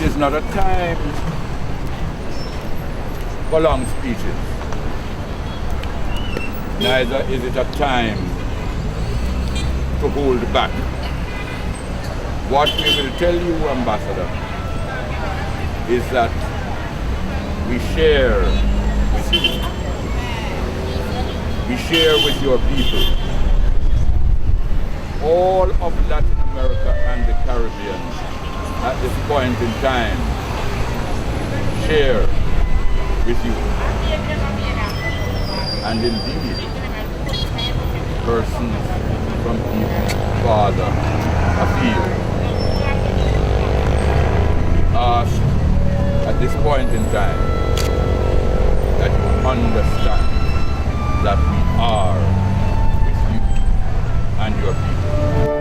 It is not a time for long speeches. Neither is it a time to hold back. What we will tell you, Ambassador, is that we share with you. We share with your people. All of Latin America and the Caribbean at this point in time share with you. And indeed, persons from even farther afield. We ask at this point in time that you understand that we are with you and your people.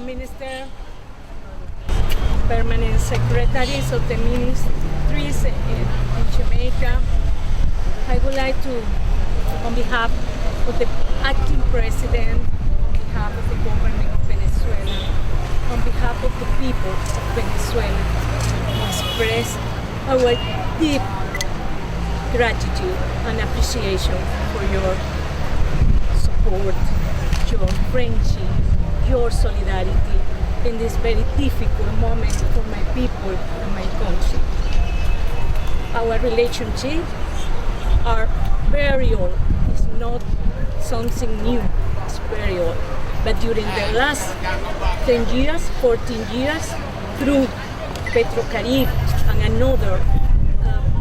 Minister, permanent secretaries of the ministries in Jamaica. I would like to, on behalf of the acting president, on behalf of the government of Venezuela, on behalf of the people of Venezuela, express our deep gratitude and appreciation for your support, your friendship, your solidarity in this very difficult moment for my people and my country. Our relationships are very old. It's not something new, it's very old. But during the last 10 years, 14 years, through Petrocaribe and another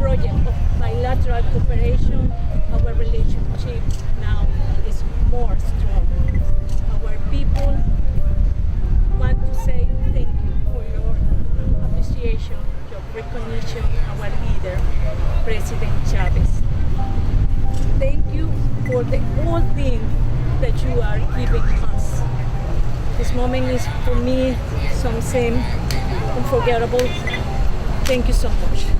project of bilateral cooperation, our relationship now is more strong. Our people want to say thank you for your appreciation, your recognition of our leader, President Chavez. Thank you for the whole thing that you are giving us. This moment is for me something unforgettable. Thank you so much.